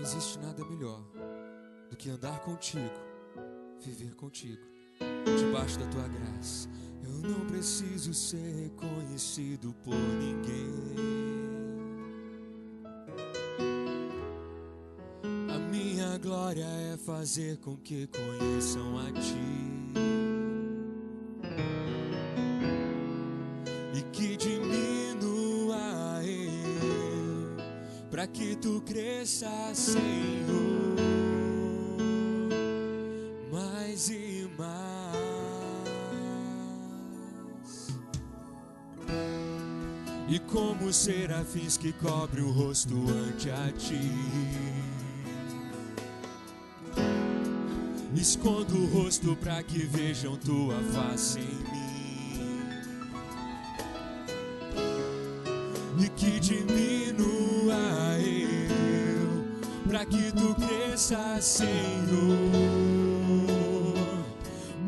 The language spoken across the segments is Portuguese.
existe nada melhor do que andar contigo, viver contigo, debaixo da tua graça. Eu não preciso ser reconhecido por ninguém. A minha glória é fazer com que conheçam a ti e que diminua eu, para que tu cresças, Senhor, mais e mais. E como serafins que cobre o rosto ante a ti, escondo o rosto para que vejam tua face em mim e que diminua eu, para que tu cresças, Senhor,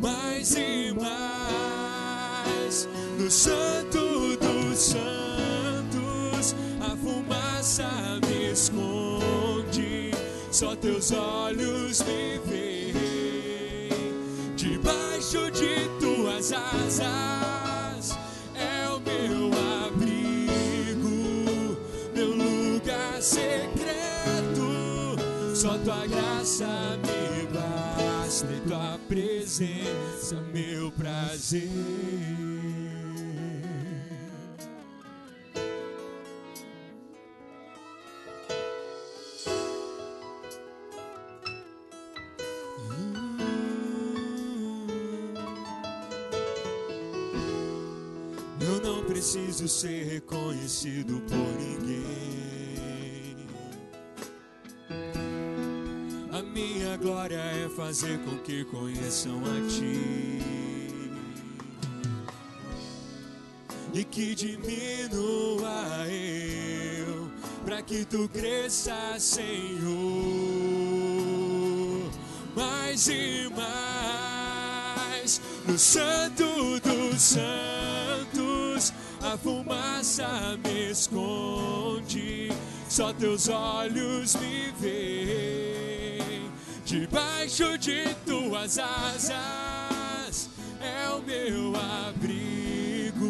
mais e mais. No Santo dos Santos a fumaça me esconde, só teus olhos me veem. Debaixo de tuas asas é o meu abrigo, meu lugar secreto. Só tua graça me basta e tua presença meu prazer. Eu não preciso ser reconhecido por ninguém. A minha glória é fazer com que conheçam a ti e que diminua eu, para que tu cresças, Senhor, mais e mais. No Santo dos Santos a fumaça me esconde, só teus olhos me veem. Debaixo de tuas asas é o meu abrigo,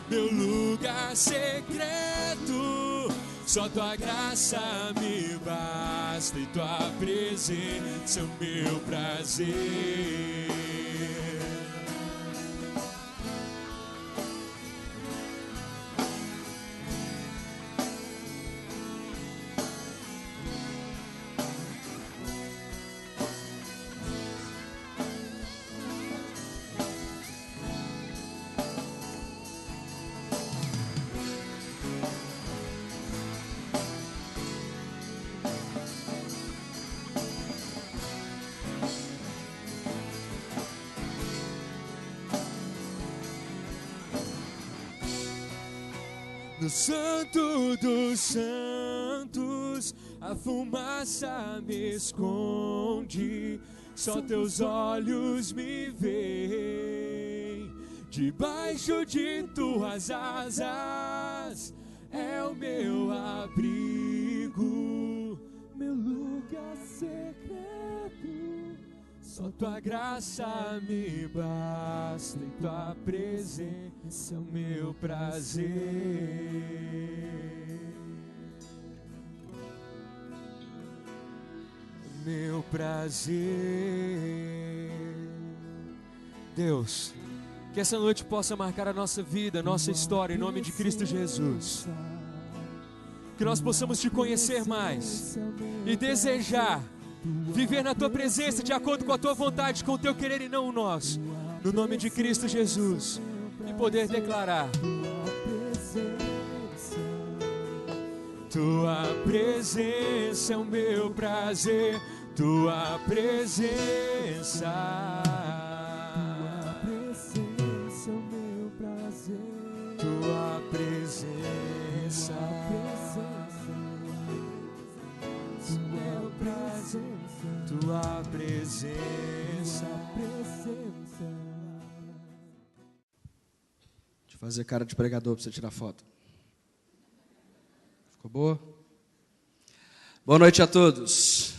meu lugar secreto. Só tua graça me basta e tua presença é o meu prazer. No Santo dos Santos a fumaça me esconde, só teus olhos me veem. Debaixo de tuas asas é o meu abrigo, meu lugar secreto. Só tua graça me basta e tua presença é o meu prazer. Meu prazer. Deus, que essa noite possa marcar a nossa vida, a nossa história, em nome de Cristo Jesus. Que nós possamos te conhecer mais e desejar viver na tua presença de acordo com a tua vontade, com o teu querer e não o nosso, no nome de Cristo Jesus, e poder declarar: tua presença é o meu prazer, tua presença é o meu prazer, tua presença é o prazer, tua presença. Deixa eu fazer cara de pregador para você tirar foto. Ficou boa? Boa noite a todos.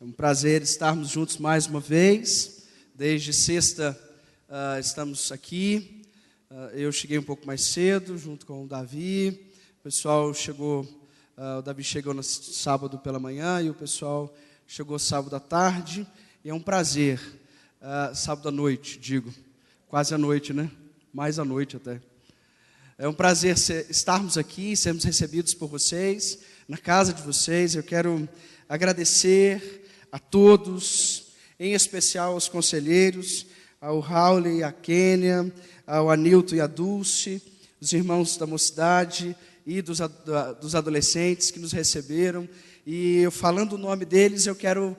É um prazer estarmos juntos mais uma vez. Desde sexta estamos aqui. Eu cheguei um pouco mais cedo, junto com o Davi. O pessoal chegou, o Davi chegou no sábado pela manhã e o pessoal chegou sábado à tarde. E é um prazer, sábado à noite, digo. Quase à noite, né? Mais à noite até. É um prazer estarmos aqui, sermos recebidos por vocês, na casa de vocês. Eu quero agradecer a todos, em especial aos conselheiros, ao Raul e a Kênia, ao Anilton e a Dulce, os irmãos da mocidade e dos adolescentes que nos receberam. E eu, falando o nome deles, eu quero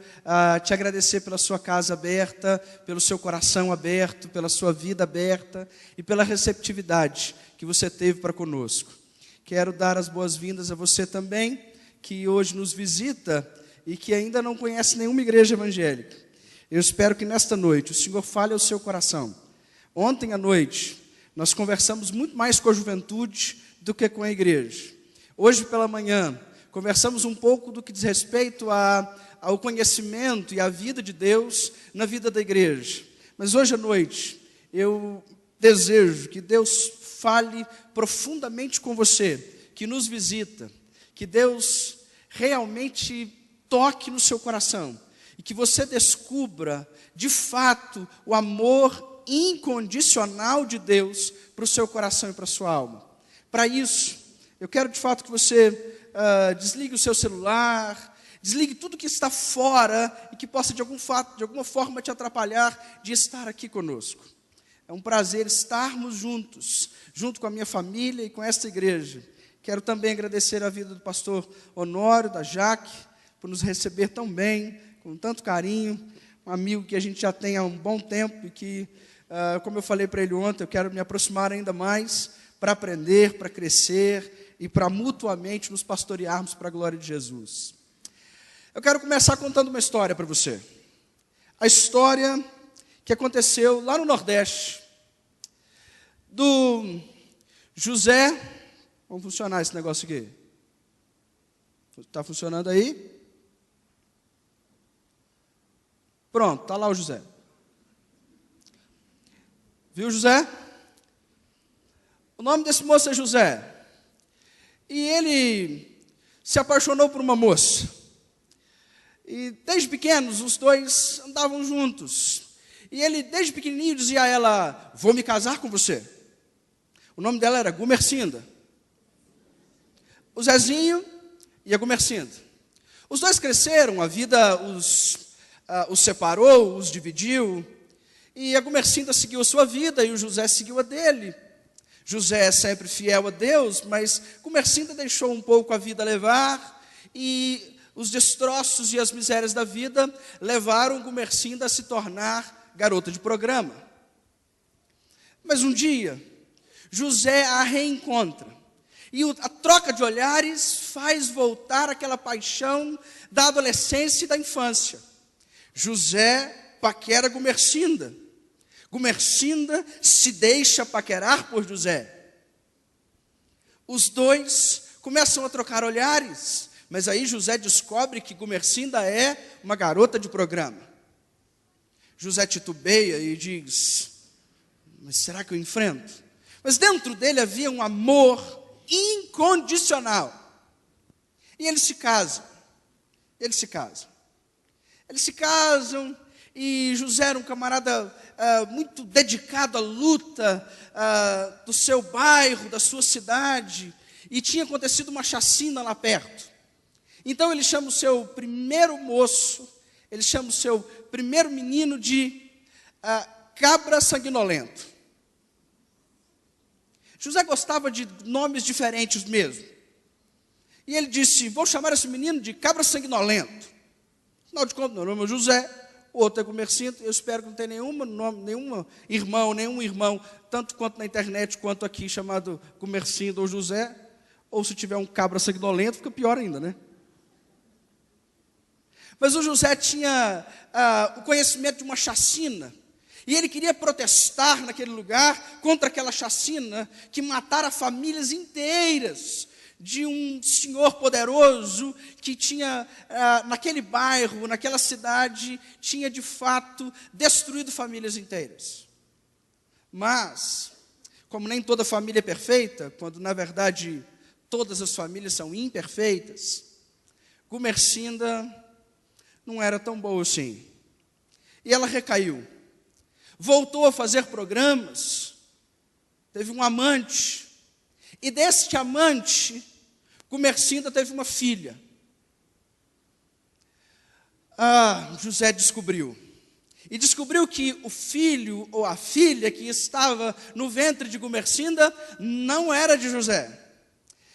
te agradecer pela sua casa aberta, pelo seu coração aberto, pela sua vida aberta e pela receptividade que você teve para conosco. Quero dar as boas-vindas a você também, que hoje nos visita e que ainda não conhece nenhuma igreja evangélica. Eu espero que nesta noite o Senhor fale ao seu coração. Ontem à noite, nós conversamos muito mais com a juventude do que com a igreja. Hoje pela manhã, conversamos um pouco do que diz respeito ao conhecimento e à vida de Deus na vida da igreja. Mas hoje à noite, eu desejo que Deus fale profundamente com você, que nos visita, que Deus realmente toque no seu coração e que você descubra, de fato, o amor incondicional de Deus para o seu coração e para a sua alma. Para isso, eu quero de fato que você desligue o seu celular, desligue tudo que está fora e que possa de alguma forma te atrapalhar de estar aqui conosco. É um prazer estarmos juntos, junto com a minha família e com esta igreja. Quero também agradecer a vida do pastor Honório, da Jaque, por nos receber tão bem, com tanto carinho, um amigo que a gente já tem há um bom tempo e que, como eu falei para ele ontem, eu quero me aproximar ainda mais para aprender, para crescer e para mutuamente nos pastorearmos para a glória de Jesus. Eu quero começar contando uma história para você. A história que aconteceu lá no Nordeste, do José. Vamos funcionar esse negócio aqui. Está funcionando aí? Pronto, está lá o José. Viu, José? O nome desse moço é José. E ele se apaixonou por uma moça. E desde pequenos, os dois andavam juntos. E ele, desde pequenininho, dizia a ela: vou me casar com você. O nome dela era Gumercinda. O Zezinho e a Gumercinda. Os dois cresceram, a vida os separou, os dividiu. E a Gumercinda seguiu a sua vida e o José seguiu a dele. José é sempre fiel a Deus, mas Gumercinda deixou um pouco a vida levar. E os destroços e as misérias da vida levaram Gumercinda a se tornar garota de programa. Mas um dia, José a reencontra. E a troca de olhares faz voltar aquela paixão da adolescência e da infância. José paquera Gumercinda. Gumercinda se deixa paquerar por José. Os dois começam a trocar olhares, mas aí José descobre que Gumercinda é uma garota de programa. José titubeia e diz: mas será que eu enfrento? Mas dentro dele havia um amor incondicional. E eles se casam. Eles se casam e José era um camarada muito dedicado à luta do seu bairro, da sua cidade. E tinha acontecido uma chacina lá perto. Então ele chama o seu primeiro moço, ele chama o seu primeiro menino de Cabra Sanguinolento. José gostava de nomes diferentes mesmo. E ele disse: vou chamar esse menino de Cabra Sanguinolento. Afinal de contas, meu nome é José, o outro é Gumercinda. Eu espero que não tenha nenhum irmão, tanto quanto na internet, quanto aqui, chamado Gumercinda ou José. Ou se tiver um Cabra Sanguinolento, fica pior ainda, né? Mas o José tinha o conhecimento de uma chacina. E ele queria protestar naquele lugar contra aquela chacina que matara famílias inteiras de um senhor poderoso que tinha, naquele bairro, naquela cidade, tinha de fato destruído famílias inteiras. Mas, como nem toda família é perfeita, quando na verdade todas as famílias são imperfeitas, Gumersinda não era tão boa assim. E ela recaiu. Voltou a fazer programas, teve um amante, e deste amante, Gumersinda teve uma filha. José descobriu. E descobriu que o filho ou a filha que estava no ventre de Gumersinda não era de José.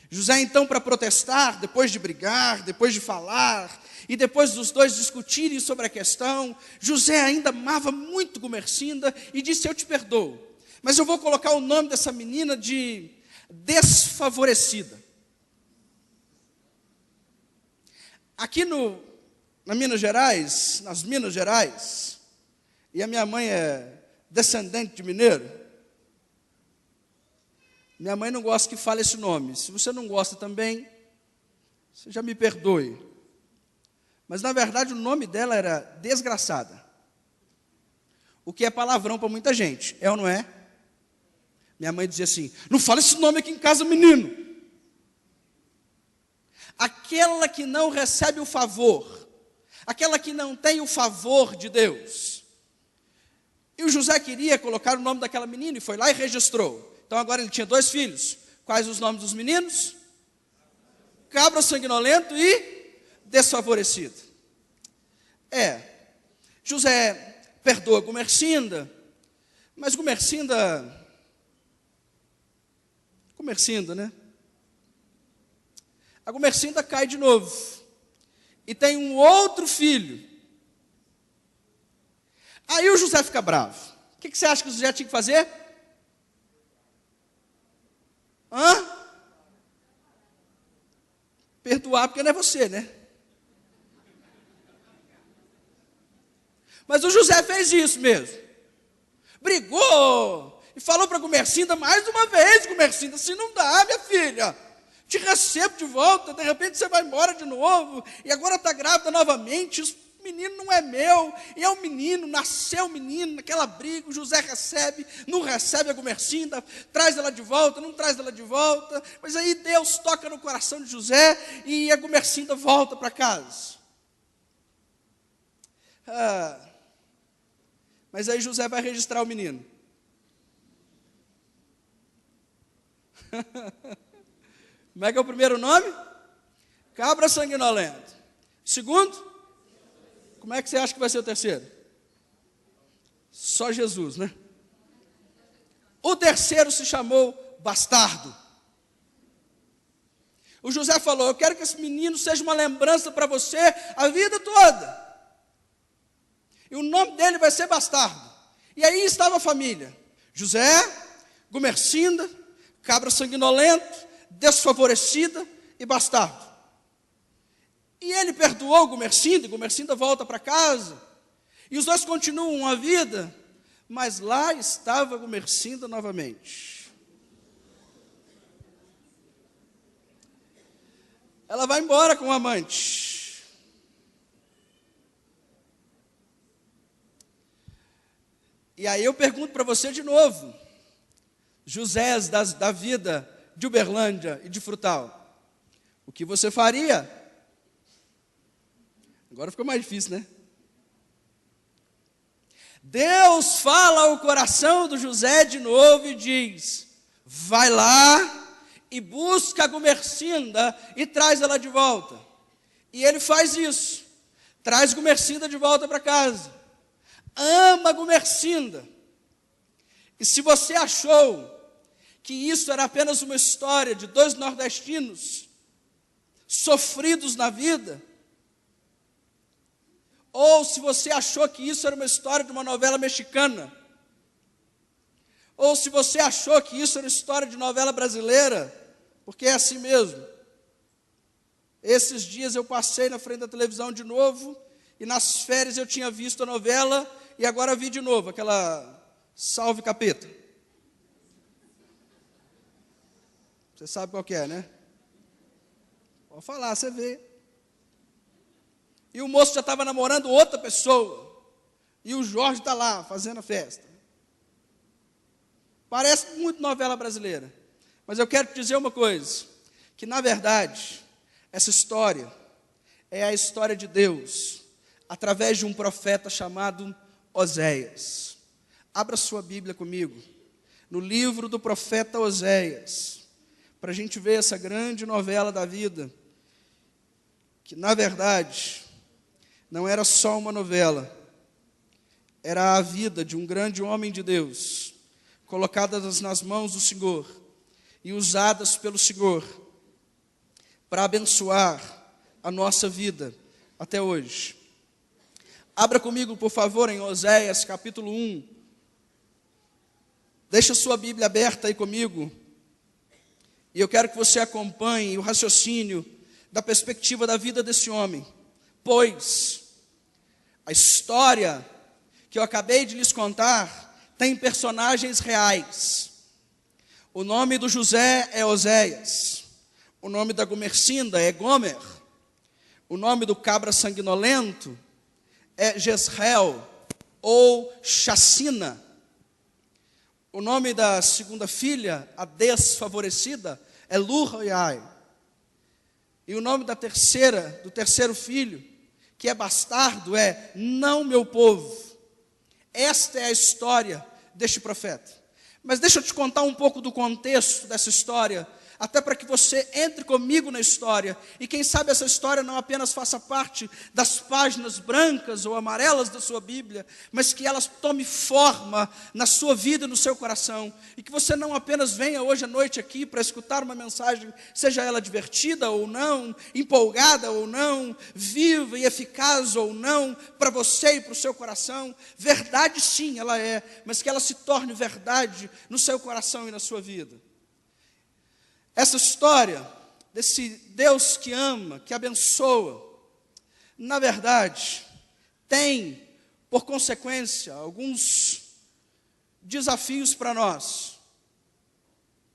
José, então, para protestar, depois de brigar, depois de falar, e depois dos dois discutirem sobre a questão, José ainda amava muito Gumersinda e disse: eu te perdoo, mas eu vou colocar o nome dessa menina de desfavorecida. Aqui nas Minas Gerais, e a minha mãe é descendente de mineiro, minha mãe não gosta que fale esse nome. Se você não gosta também, você já me perdoe. Mas na verdade o nome dela era Desgraçada, o que é palavrão para muita gente, é ou não é? Minha mãe dizia assim: não fala esse nome aqui em casa, menino. Aquela que não recebe o favor, aquela que não tem o favor de Deus. E o José queria colocar o nome daquela menina e foi lá e registrou. Então agora ele tinha 2 filhos. Quais os nomes dos meninos? Cabra sanguinolento e desfavorecido. José perdoa Gumersinda, mas Gumersinda, né? A Gumersinda cai de novo e tem um outro filho. Aí o José fica bravo. O que você acha que o José tinha que fazer? Perdoar, porque não é você, né? Mas o José fez isso mesmo. Brigou e falou para Gumersinda mais uma vez: Gumersinda, assim não dá, minha filha. Te recebo de volta, de repente você vai embora de novo, e agora está grávida novamente, o menino não é meu, e é um menino, nasceu um menino, naquela briga, o José recebe, não recebe a Gumersinda, traz ela de volta, não traz ela de volta, mas aí Deus toca no coração de José, e a Gumersinda volta para casa. Mas aí José vai registrar o menino. Como é que é o primeiro nome? Cabra sanguinolento. Segundo? Como é que você acha que vai ser o terceiro? Só Jesus, né? O terceiro se chamou Bastardo. O José falou: eu quero que esse menino seja uma lembrança para você a vida toda. E o nome dele vai ser Bastardo. E aí estava a família: José, Gumersinda, cabra sanguinolento, desfavorecida e bastardo. E ele perdoou Gumersinda, e Gumersinda volta para casa, e os dois continuam a vida, mas lá estava Gumersinda novamente. Ela vai embora com o amante. E aí eu pergunto para você de novo, Josés da vida de Uberlândia e de Frutal, o que você faria? Agora ficou mais difícil, né? Deus fala ao coração do José de novo e diz: vai lá e busca a Gumersinda e traz ela de volta. E ele faz isso, traz Gumersinda de volta para casa, ama Gumersinda. E se você achou que isso era apenas uma história de 2 nordestinos sofridos na vida, ou se você achou que isso era uma história de uma novela mexicana, ou se você achou que isso era uma história de novela brasileira, porque é assim mesmo. Esses dias eu passei na frente da televisão de novo, e nas férias eu tinha visto a novela, e agora vi de novo aquela Salve Capeta. Você sabe qual que é, né? Pode falar, você vê. E o moço já estava namorando outra pessoa. E o Jorge está lá, fazendo a festa. Parece muito novela brasileira. Mas eu quero te dizer uma coisa. Que na verdade, essa história é a história de Deus. Através de um profeta chamado Oséias. Abra sua Bíblia comigo. No livro do profeta Oséias. Para a gente ver essa grande novela da vida. Que na verdade, não era só uma novela. Era a vida de um grande homem de Deus. Colocadas nas mãos do Senhor. E usadas pelo Senhor. Para abençoar a nossa vida até hoje. Abra comigo, por favor, em Oséias, capítulo 1. Deixa a sua Bíblia aberta aí comigo. E eu quero que você acompanhe o raciocínio da perspectiva da vida desse homem. Pois a história que eu acabei de lhes contar tem personagens reais. O nome do José é Oséias. O nome da Gomercinda é Gomer. O nome do cabra sanguinolento é Jezreel ou Chacina. O nome da segunda filha, a desfavorecida, é Lu-Roiai. E o nome do terceiro filho, que é bastardo, é Não Meu Povo. Esta é a história deste profeta. Mas deixa eu te contar um pouco do contexto dessa história, até para que você entre comigo na história, e quem sabe essa história não apenas faça parte das páginas brancas ou amarelas da sua Bíblia, mas que elas tome forma na sua vida e no seu coração, e que você não apenas venha hoje à noite aqui para escutar uma mensagem, seja ela divertida ou não, empolgada ou não, viva e eficaz ou não, para você e para o seu coração. Verdade sim, ela é, mas que ela se torne verdade no seu coração e na sua vida. Essa história desse Deus que ama, que abençoa, na verdade, tem, por consequência, alguns desafios para nós.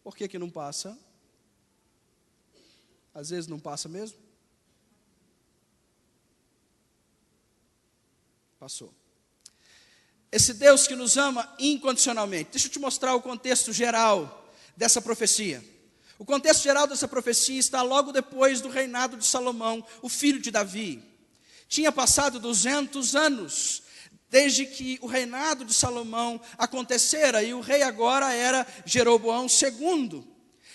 Por que não passa? Às vezes não passa mesmo? Passou. Esse Deus que nos ama incondicionalmente. Deixa eu te mostrar o contexto geral dessa profecia. O contexto geral dessa profecia está logo depois do reinado de Salomão, o filho de Davi. Tinha passado 200 anos desde que o reinado de Salomão acontecera, e o rei agora era Jeroboão II.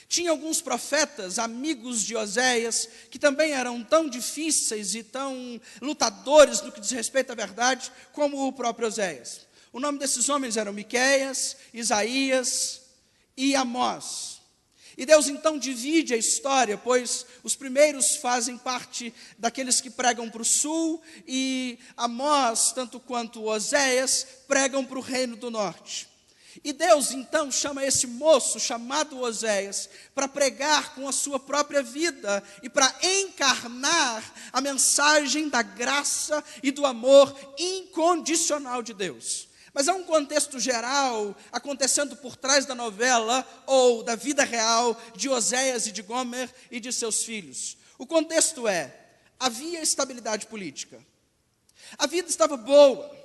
Tinha alguns profetas, amigos de Oséias, que também eram tão difíceis e tão lutadores no que diz respeito à verdade, como o próprio Oséias. O nome desses homens eram Miqueias, Isaías e Amós. E Deus então divide a história, pois os primeiros fazem parte daqueles que pregam para o sul, e Amós, tanto quanto Oséias, pregam para o reino do norte. E Deus então chama esse moço chamado Oséias para pregar com a sua própria vida e para encarnar a mensagem da graça e do amor incondicional de Deus. Mas há um contexto geral acontecendo por trás da novela ou da vida real de Oséias e de Gomer e de seus filhos. O contexto é: havia estabilidade política. A vida estava boa.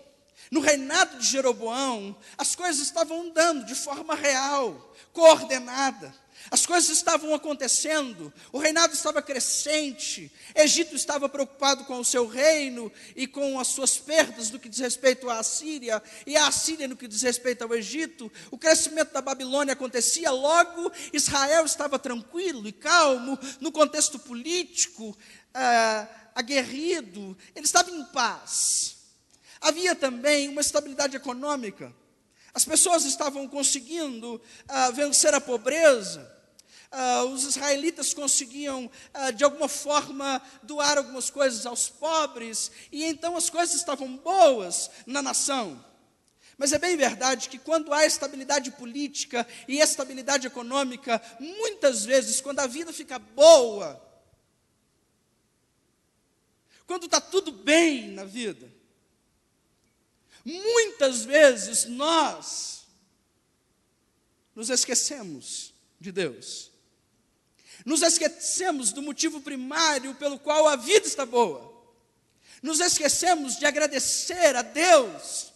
No reinado de Jeroboão, as coisas estavam andando de forma real, coordenada. As coisas estavam acontecendo, o reinado estava crescente, Egito estava preocupado com o seu reino e com as suas perdas no que diz respeito à Assíria, e a Assíria no que diz respeito ao Egito. O crescimento da Babilônia acontecia, logo Israel estava tranquilo e calmo, no contexto político, aguerrido, ele estava em paz. Havia também uma estabilidade econômica. As pessoas estavam conseguindo vencer a pobreza. Os israelitas conseguiam, de alguma forma, doar algumas coisas aos pobres. E então as coisas estavam boas na nação. Mas é bem verdade que quando há estabilidade política e estabilidade econômica, muitas vezes, quando a vida fica boa, quando está tudo bem na vida, muitas vezes nós nos esquecemos de Deus. Nos esquecemos do motivo primário pelo qual a vida está boa. Nos esquecemos de agradecer a Deus.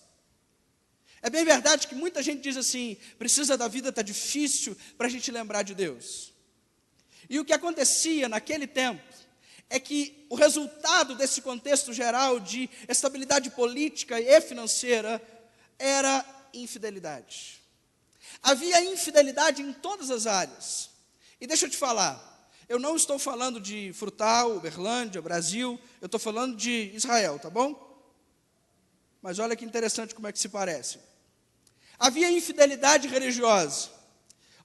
É bem verdade que muita gente diz assim, precisa da vida, está difícil, para a gente lembrar de Deus. E o que acontecia naquele tempo é que o resultado desse contexto geral de estabilidade política e financeira era infidelidade. Havia infidelidade em todas as áreas. E deixa eu te falar, eu não estou falando de Frutal, Uberlândia, Brasil, eu estou falando de Israel, tá bom? Mas olha que interessante como é que se parece. Havia infidelidade religiosa.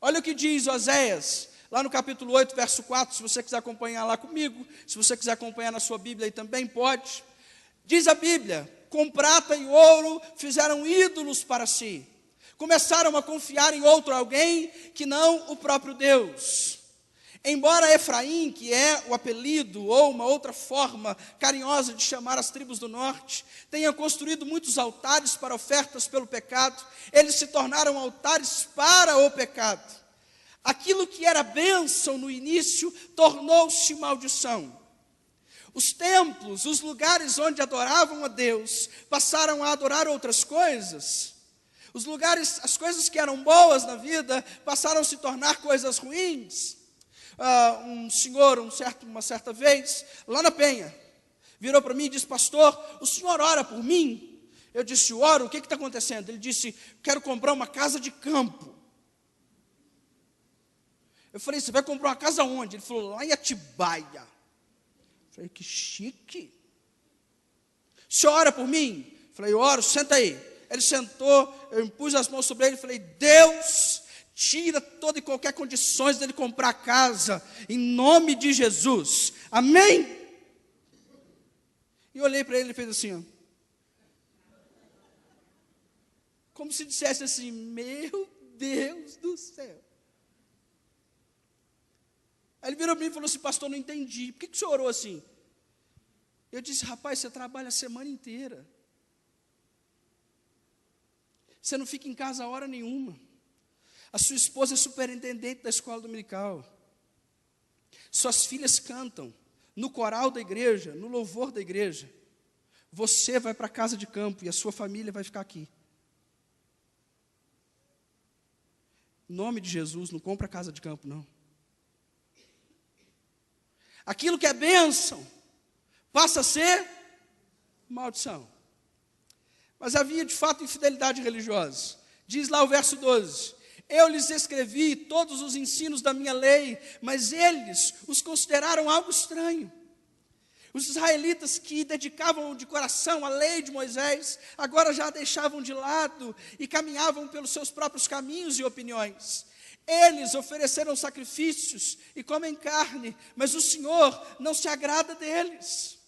Olha o que diz Oséias, lá no capítulo 8, verso 4, se você quiser acompanhar lá comigo, se você quiser acompanhar na sua Bíblia aí também pode. Diz a Bíblia, com prata e ouro fizeram ídolos para si. Começaram a confiar em outro alguém que não o próprio Deus. Embora Efraim, que é o apelido ou uma outra forma carinhosa de chamar as tribos do norte, tenha construído muitos altares para ofertas pelo pecado, eles se tornaram altares para o pecado. Aquilo que era bênção no início tornou-se maldição. Os templos, os lugares onde adoravam a Deus, passaram a adorar outras coisas. Os lugares, as coisas que eram boas na vida, passaram a se tornar coisas ruins. Um senhor, uma certa vez, lá na Penha, virou para mim e disse, pastor, o senhor ora por mim? Eu disse, oro, o que está acontecendo? Ele disse, quero comprar uma casa de campo. Eu falei, você vai comprar uma casa onde? Ele falou, lá em Atibaia. Eu falei, que chique. O senhor ora por mim? Eu falei, oro, senta aí. Ele sentou, eu impus as mãos sobre ele e falei, Deus, tira toda e qualquer condições dele comprar casa, em nome de Jesus, amém? E olhei para ele e fez assim, ó, como se dissesse assim, meu Deus do céu. Aí ele virou para mim e falou assim, pastor, não entendi, por que o senhor orou assim? Eu disse, rapaz, você trabalha a semana inteira. Você não fica em casa a hora nenhuma. A sua esposa é superintendente da escola dominical. Suas filhas cantam no coral da igreja, no louvor da igreja. Você vai para a casa de campo e a sua família vai ficar aqui. Em nome de Jesus, não compra casa de campo, não. Aquilo que é bênção passa a ser maldição. Mas havia de fato infidelidade religiosa. Diz lá o verso 12, eu lhes escrevi todos os ensinos da minha lei, mas eles os consideraram algo estranho. Os israelitas que dedicavam de coração a lei de Moisés, agora já a deixavam de lado e caminhavam pelos seus próprios caminhos e opiniões. Eles ofereceram sacrifícios e comem carne, mas o Senhor não se agrada deles.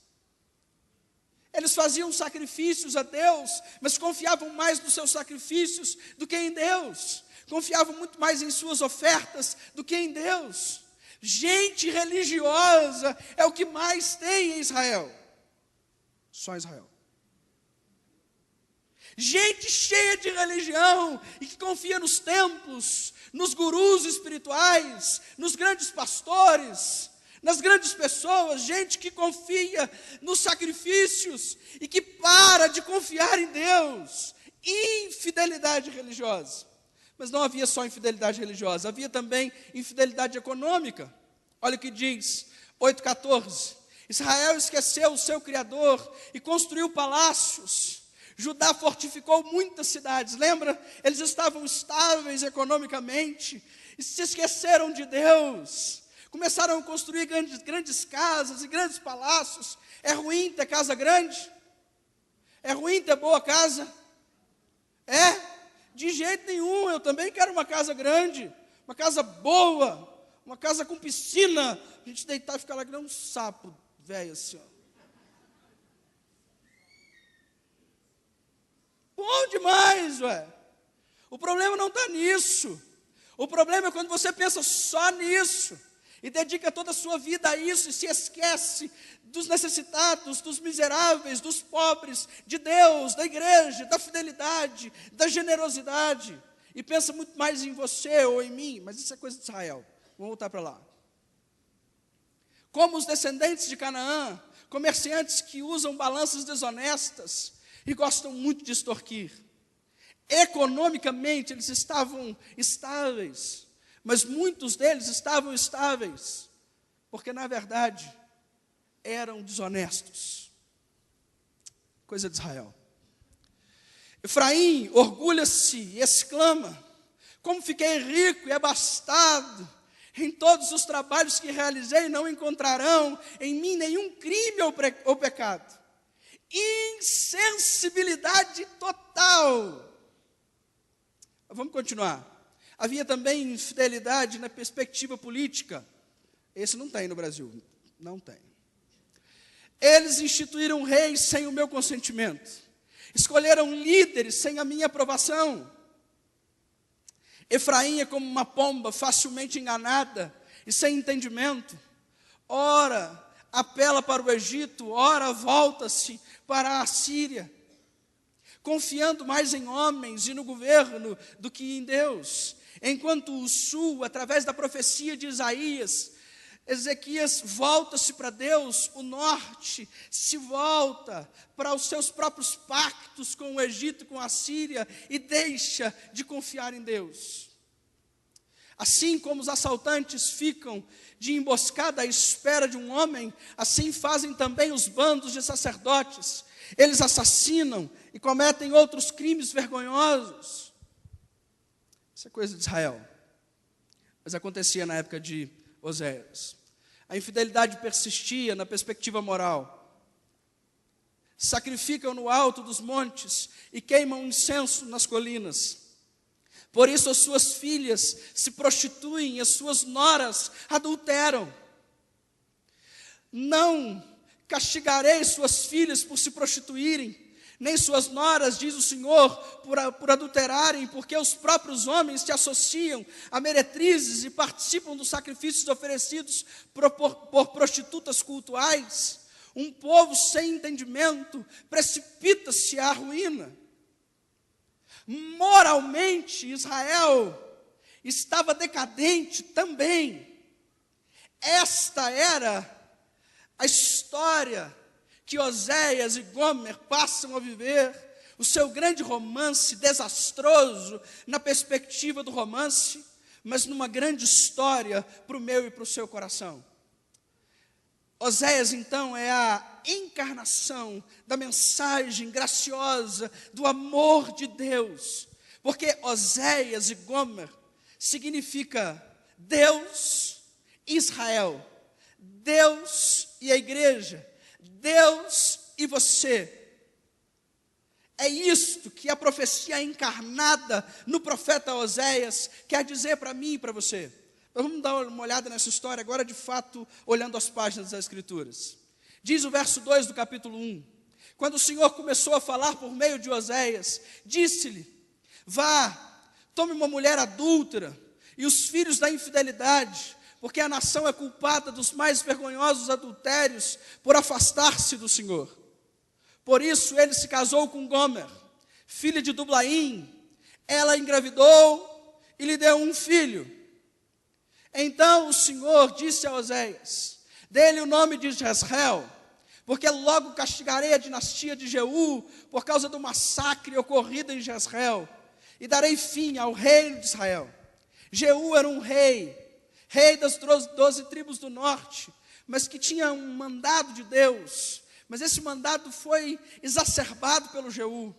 Eles faziam sacrifícios a Deus, mas confiavam mais nos seus sacrifícios do que em Deus. Confiavam muito mais em suas ofertas do que em Deus. Gente religiosa é o que mais tem em Israel. Só Israel. Gente cheia de religião e que confia nos templos, nos gurus espirituais, nos grandes pastores, nas grandes pessoas, gente que confia nos sacrifícios e que para de confiar em Deus. Infidelidade religiosa. Mas não havia só infidelidade religiosa, havia também infidelidade econômica. Olha o que diz 8,14. Israel esqueceu o seu Criador e construiu palácios. Judá fortificou muitas cidades. Lembra? Eles estavam estáveis economicamente e se esqueceram de Deus. Começaram a construir grandes casas e grandes palácios. É ruim ter casa grande? É ruim ter boa casa? É? De jeito nenhum, eu também quero uma casa grande, uma casa boa, uma casa com piscina. A gente deitar e ficar lá que nem um sapo velho assim, ó. Bom demais, ué. O problema não está nisso. O problema é quando você pensa só nisso e dedica toda a sua vida a isso e se esquece dos necessitados, dos miseráveis, dos pobres, de Deus, da igreja, da fidelidade, da generosidade, e pensa muito mais em você ou em mim, mas isso é coisa de Israel. Vamos voltar para lá. como os descendentes de Canaã, comerciantes que usam balanças desonestas e gostam muito de extorquir. Economicamente eles estavam estáveis, mas muitos deles estavam estáveis, porque na verdade eram desonestos. Coisa de Israel. Efraim orgulha-se e exclama: como fiquei rico e abastado, em todos os trabalhos que realizei não encontrarão em mim nenhum crime ou pecado. Insensibilidade total. Vamos continuar. Havia também infidelidade na perspectiva política. Esse não tem no Brasil, não tem. Eles instituíram reis sem o meu consentimento. Escolheram líderes sem a minha aprovação. Efraim é como uma pomba facilmente enganada e sem entendimento. Ora apela para o Egito, ora volta-se para a Síria, confiando mais em homens e no governo do que em Deus. Enquanto o sul, através da profecia de Isaías, Ezequias volta-se para Deus, o norte se volta para os seus próprios pactos com o Egito, com a Síria, e deixa de confiar em Deus. Assim como os assaltantes ficam de emboscada à espera de um homem, assim fazem também os bandos de sacerdotes. Eles assassinam e cometem outros crimes vergonhosos. Isso é coisa de Israel. Mas acontecia na época de Oséias. A infidelidade persistia na perspectiva moral. Sacrificam no alto dos montes e queimam incenso nas colinas. Por isso as suas filhas se prostituem e as suas noras adulteram. Não castigarei suas filhas por se prostituírem, nem suas noras, diz o Senhor, por adulterarem, porque os próprios homens se associam a meretrizes e participam dos sacrifícios oferecidos por prostitutas cultuais. Um povo sem entendimento precipita-se à ruína. Moralmente, Israel estava decadente também. Esta era a história que Oséias e Gomer passam a viver, o seu grande romance desastroso na perspectiva do romance, mas numa grande história para o meu e para o seu coração. Oséias, então, é a encarnação da mensagem graciosa do amor de Deus, porque Oséias e Gomer significa Deus e Israel, Deus e a igreja, Deus e você. É isto que a profecia encarnada no profeta Oséias quer dizer para mim e para você. Vamos dar uma olhada nessa história agora, de fato, olhando as páginas das Escrituras. Diz o verso 2 do capítulo 1. Quando o Senhor começou a falar por meio de Oséias, disse-lhe: vá, tome uma mulher adúltera e os filhos da infidelidade, porque a nação é culpada dos mais vergonhosos adultérios por afastar-se do Senhor. Por isso ele se casou com Gomer, filha de Dublaim. Ela engravidou e lhe deu um filho. Então o Senhor disse a Oséias: dê-lhe o nome de Jezreel, porque logo castigarei a dinastia de Jeú por causa do massacre ocorrido em Jezreel, e darei fim ao reino de Israel. Jeú era um rei das 12 tribos do norte, mas que tinha um mandado de Deus, mas esse mandado foi exacerbado pelo Jeú.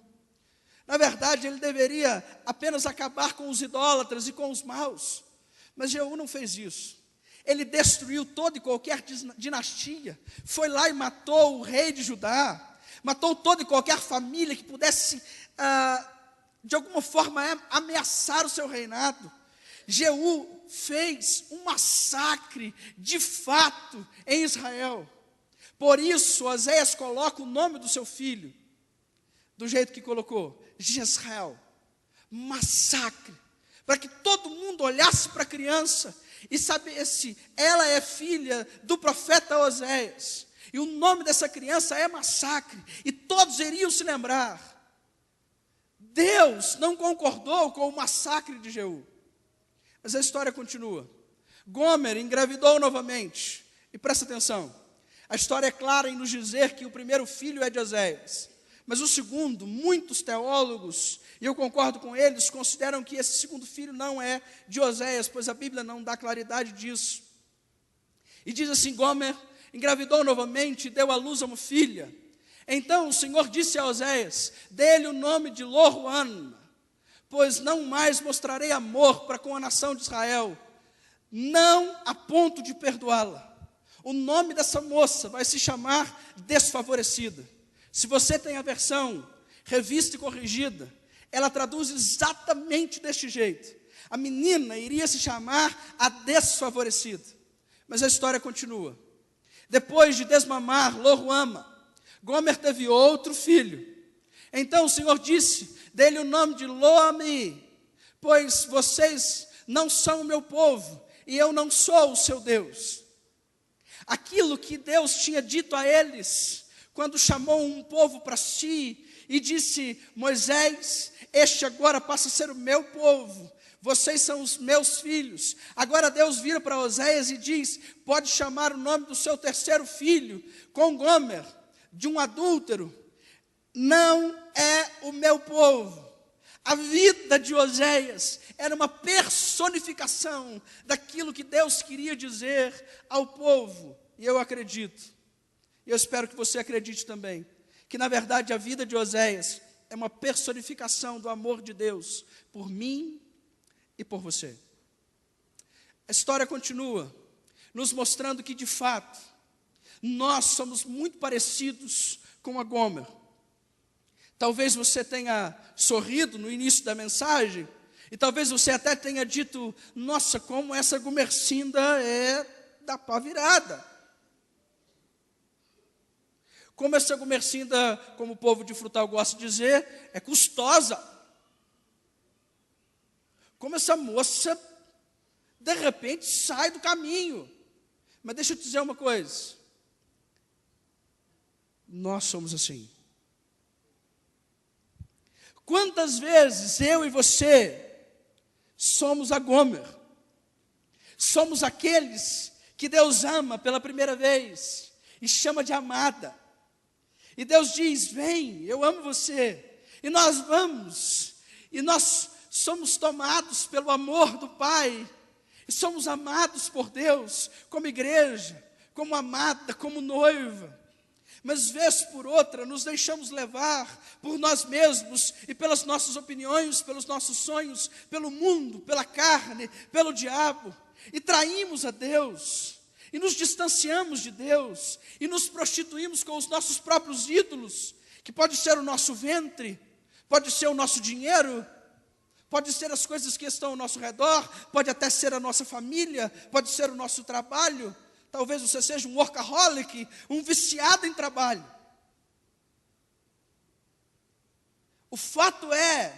Na verdade, ele deveria apenas acabar com os idólatras e com os maus, mas Jeú não fez isso. Ele destruiu toda e qualquer dinastia, foi lá e matou o rei de Judá, matou toda e qualquer família que pudesse, de alguma forma, ameaçar o seu reinado. Jeú fez um massacre, de fato, em Israel. Por isso, Oséias coloca o nome do seu filho, do jeito que colocou, Jezreel, massacre, para que todo mundo olhasse para a criança e sabesse, ela é filha do profeta Oséias, e o nome dessa criança é massacre, e todos iriam se lembrar. Deus não concordou com o massacre de Jeú. Mas a história continua. Gomer engravidou novamente E presta atenção, a história é clara em nos dizer que o primeiro filho é de Oséias, mas o segundo, muitos teólogos, e eu concordo com eles, consideram que esse segundo filho não é de Oséias, pois a Bíblia não dá claridade disso. E diz assim: Gomer engravidou novamente e deu à luz a uma filha. Então o Senhor disse a Oséias: dê-lhe o nome de Lo-ruhama, pois não mais mostrarei amor para com a nação de Israel, não a ponto de perdoá-la. O nome dessa moça vai se chamar Desfavorecida. Se você tem a versão revista e corrigida, ela traduz exatamente deste jeito. A menina iria se chamar a Desfavorecida. Mas a história continua. Depois de desmamar Lo-ruhama, Gomer teve outro filho. Então o Senhor disse: dê-lhe o nome de Lo-ammi, pois vocês não são o meu povo, e eu não sou o seu Deus. Aquilo que Deus tinha dito a eles, quando chamou um povo para si, e disse: Moisés, este agora passa a ser o meu povo, vocês são os meus filhos. Agora Deus vira para Oséias e diz: pode chamar o nome do seu terceiro filho, com Gomer, de um adúltero, não é o meu povo. A vida de Oséias era uma personificação daquilo que Deus queria dizer ao povo. E eu acredito, e eu espero que você acredite também, que na verdade a vida de Oséias é uma personificação do amor de Deus por mim e por você. A história continua nos mostrando que de fato nós somos muito parecidos com a Gomer. Talvez você tenha sorrido no início da mensagem, e talvez você até tenha dito: nossa, como essa Gomercinda é da pá virada. Como essa Gomercinda, como o povo de Frutal gosta de dizer, é custosa. Como essa moça, de repente, sai do caminho. Mas deixa eu te dizer uma coisa. Nós somos assim. Quantas vezes eu e você somos a Gomer? Somos aqueles que Deus ama pela primeira vez e chama de amada. E Deus diz: vem, eu amo você. E nós vamos. E nós somos tomados pelo amor do Pai. E somos amados por Deus como igreja, como amada, como noiva. Mas vez por outra nos deixamos levar por nós mesmos e pelas nossas opiniões, pelos nossos sonhos, pelo mundo, pela carne, pelo diabo, e traímos a Deus, e nos distanciamos de Deus, e nos prostituímos com os nossos próprios ídolos, que pode ser o nosso ventre, pode ser o nosso dinheiro, pode ser as coisas que estão ao nosso redor, pode até ser a nossa família, pode ser o nosso trabalho. Talvez você seja um workaholic, um viciado em trabalho. O fato é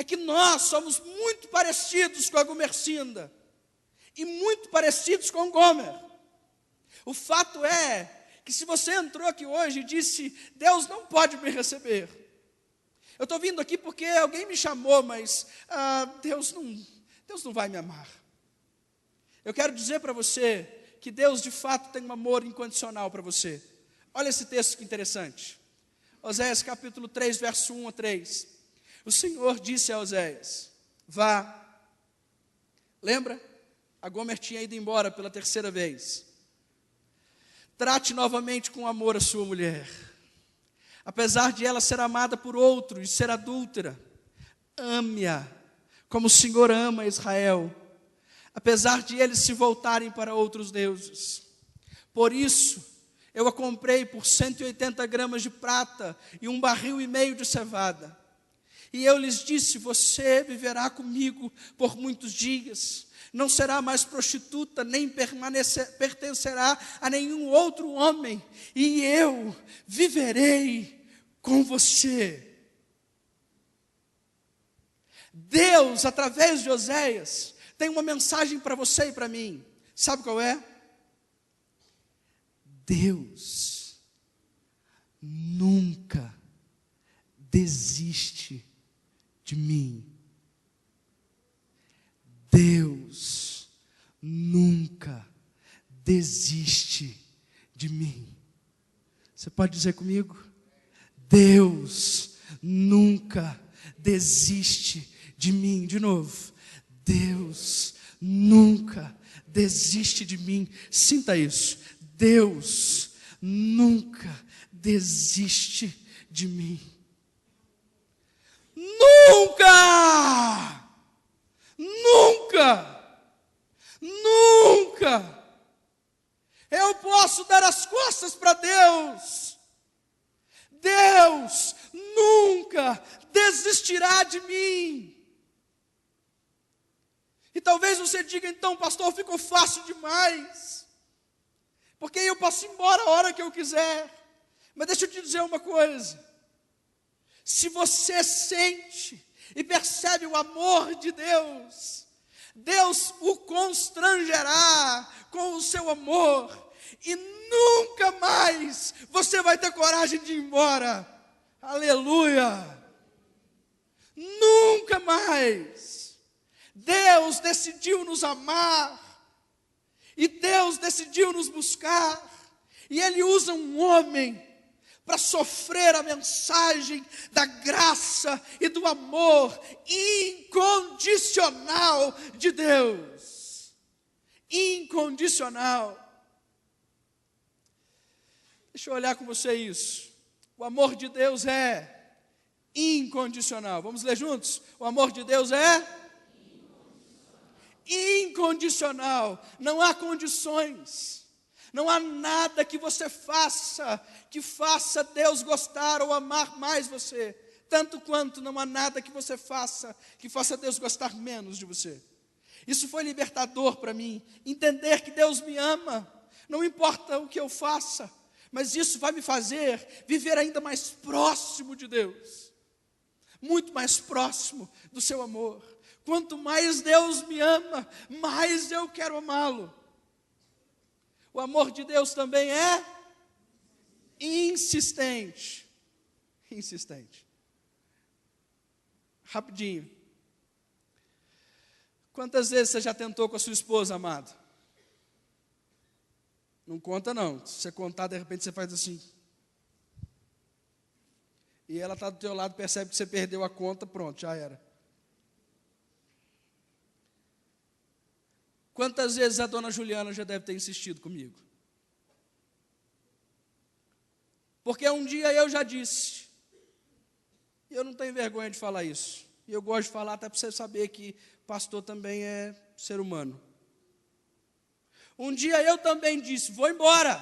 que nós somos muito parecidos com a Gomercinda e muito parecidos com Gomer. O fato é que se você entrou aqui hoje e disse: Deus não pode me receber, eu estou vindo aqui porque alguém me chamou, mas Deus não vai me amar. Eu quero dizer para você que Deus de fato tem um amor incondicional para você. Olha esse texto que interessante. Oséias capítulo 3, verso 1 a 3. O Senhor disse a Oséias: vá. Lembra? A Gomer tinha ido embora pela terceira vez. Trate novamente com amor a sua mulher. Apesar de ela ser amada por outro e ser adúltera, ame-a como o Senhor ama Israel. Apesar de eles se voltarem para outros deuses. Por isso, eu a comprei por 180 gramas de prata e 1,5 barril de cevada. E eu lhes disse: você viverá comigo por muitos dias. Não será mais prostituta, nem pertencerá a nenhum outro homem. E eu viverei com você. Deus, através de Oséias, tem uma mensagem para você e para mim. Sabe qual é? Deus nunca desiste de mim. Deus nunca desiste de mim. Você pode dizer comigo? Deus nunca desiste de mim. De novo, Deus nunca desiste de mim. Sinta isso. Deus nunca desiste de mim. Nunca! Nunca! Nunca! Eu posso dar as costas para Deus. Deus nunca desistirá de mim. E talvez você diga, então, pastor, ficou fácil demais, porque eu posso ir embora a hora que eu quiser. Mas deixa eu te dizer uma coisa. Se você sente e percebe o amor de Deus, Deus o constrangerá com o seu amor, e nunca mais você vai ter coragem de ir embora. Aleluia! Nunca mais. Deus decidiu nos amar, e Deus decidiu nos buscar, e Ele usa um homem para sofrer a mensagem da graça e do amor incondicional de Deus. Incondicional. Deixa eu olhar com você isso. O amor de Deus é incondicional. Vamos ler juntos? O amor de Deus é incondicional. Não há condições. Não há nada que você faça que faça Deus gostar ou amar mais você. Tanto quanto não há nada que você faça que faça Deus gostar menos de você. Isso foi libertador para mim. Entender que Deus me ama. Não importa o que eu faça. Mas isso vai me fazer viver ainda mais próximo de Deus. Muito mais próximo do seu amor. Quanto mais Deus me ama, mais eu quero amá-lo. O amor de Deus também é insistente. Insistente. Rapidinho. Quantas vezes você já tentou com a sua esposa, amado? Não conta não. Se você contar, de repente você faz assim. E ela está do teu lado, percebe que você perdeu a conta, pronto, já era. Quantas vezes a dona Juliana já deve ter insistido comigo? Porque um dia eu já disse, e eu não tenho vergonha de falar isso, e eu gosto de falar até para você saber que pastor também é ser humano. Um dia eu também disse, vou embora.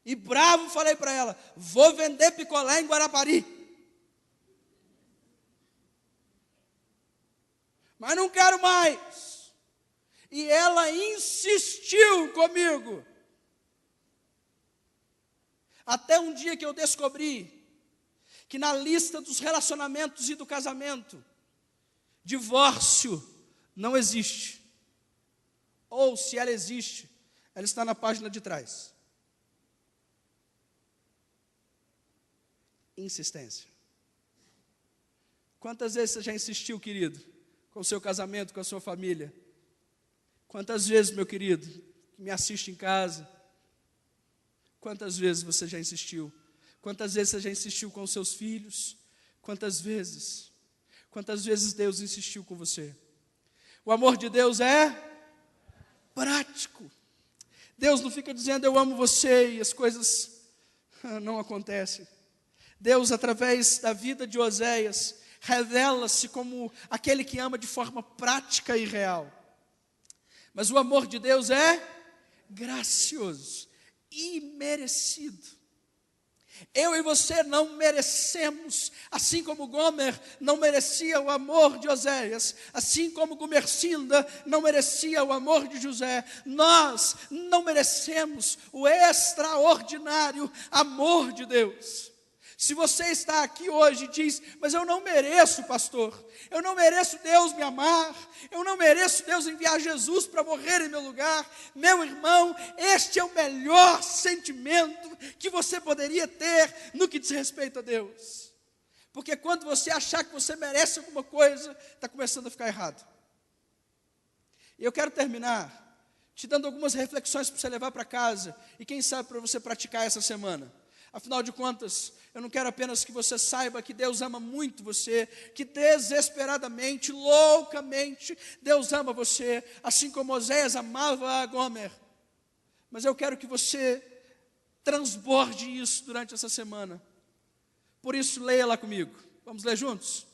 E bravo falei para ela, vou vender picolé em Guarapari. Mas não quero mais. E ela insistiu comigo. Até um dia que eu descobri que na lista dos relacionamentos e do casamento, divórcio não existe. Ou se ela existe, ela está na página de trás. Insistência. Quantas vezes você já insistiu, querido, com o seu casamento, com a sua família? Quantas vezes, meu querido, que me assiste em casa, quantas vezes você já insistiu? Quantas vezes você já insistiu com os seus filhos? Quantas vezes? Quantas vezes Deus insistiu com você? O amor de Deus é prático. Deus não fica dizendo eu amo você e as coisas não acontecem. Deus, através da vida de Oséias, revela-se como aquele que ama de forma prática e real. Mas o amor de Deus é gracioso, imerecido. Eu e você não merecemos, assim como Gomer não merecia o amor de Oséias, assim como Gumercinda não merecia o amor de José, nós não merecemos o extraordinário amor de Deus. Se você está aqui hoje e diz, mas eu não mereço, pastor, eu não mereço Deus me amar, eu não mereço Deus enviar Jesus para morrer em meu lugar, meu irmão, este é o melhor sentimento que você poderia ter no que diz respeito a Deus. Porque quando você achar que você merece alguma coisa, está começando a ficar errado. E eu quero terminar te dando algumas reflexões para você levar para casa, e quem sabe para você praticar essa semana. Afinal de contas, eu não quero apenas que você saiba que Deus ama muito você, que desesperadamente, loucamente, Deus ama você, assim como Oséias amava a Gomer. Mas eu quero que você transborde isso durante essa semana. Por isso, leia lá comigo. Vamos ler juntos?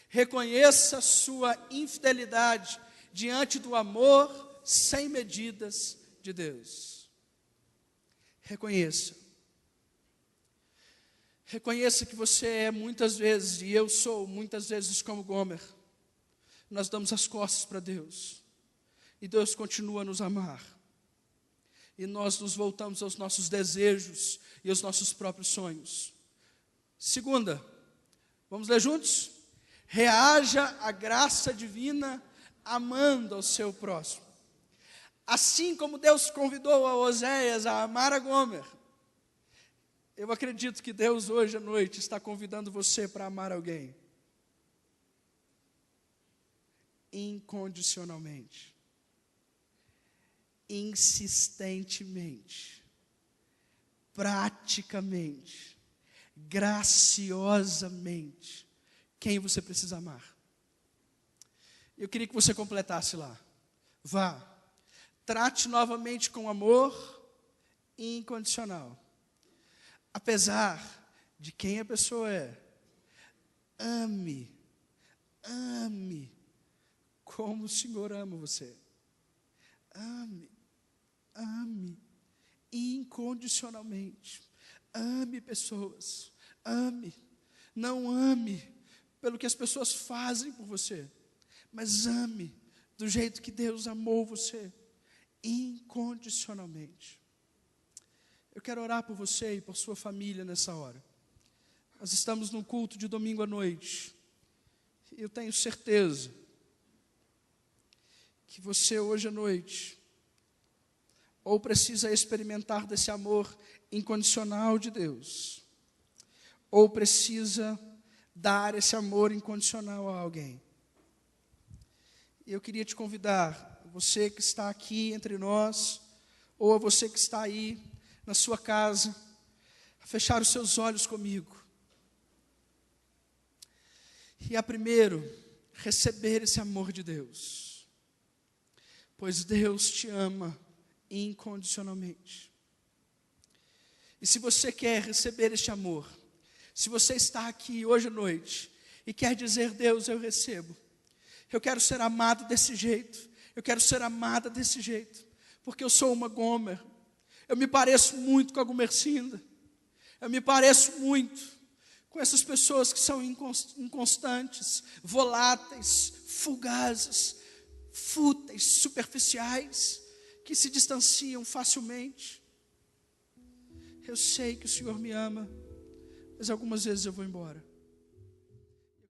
Reconheça sua infidelidade diante do amor sem medidas de Deus. Reconheça. Reconheça que você é muitas vezes, e eu sou muitas vezes como Gomer. Nós damos as costas para Deus, e Deus continua a nos amar. E nós nos voltamos aos nossos desejos e aos nossos próprios sonhos. Segunda, vamos ler juntos? Reaja à graça divina, amando ao seu próximo. Assim como Deus convidou a Oséias a amar a Gomer, eu acredito que Deus hoje à noite está convidando você para amar alguém. Incondicionalmente. Insistentemente. Praticamente. Graciosamente. Quem você precisa amar? Eu queria que você completasse lá. Vá. Trate novamente com amor incondicional. Apesar de quem a pessoa é, ame como o Senhor ama você. Ame incondicionalmente. Ame pessoas. Não ame pelo que as pessoas fazem por você, mas ame do jeito que Deus amou você, incondicionalmente. Eu quero orar por você e por sua família nessa hora. Nós estamos num culto de domingo à noite. E eu tenho certeza que você hoje à noite ou precisa experimentar desse amor incondicional de Deus, ou precisa dar esse amor incondicional a alguém. E eu queria te convidar, você que está aqui entre nós, ou a você que está aí na sua casa, a fechar os seus olhos comigo. E a primeiro, receber esse amor de Deus. Pois Deus te ama incondicionalmente. E se você quer receber este amor, se você está aqui hoje à noite e quer dizer, Deus, eu recebo. Eu quero ser amado desse jeito. Eu quero ser amada desse jeito. Porque eu sou uma Gomer. Eu me pareço muito com a Gomercinda. Eu me pareço muito com essas pessoas que são inconstantes, voláteis, fugazes, fúteis, superficiais, que se distanciam facilmente. Eu sei que o Senhor me ama, mas algumas vezes eu vou embora.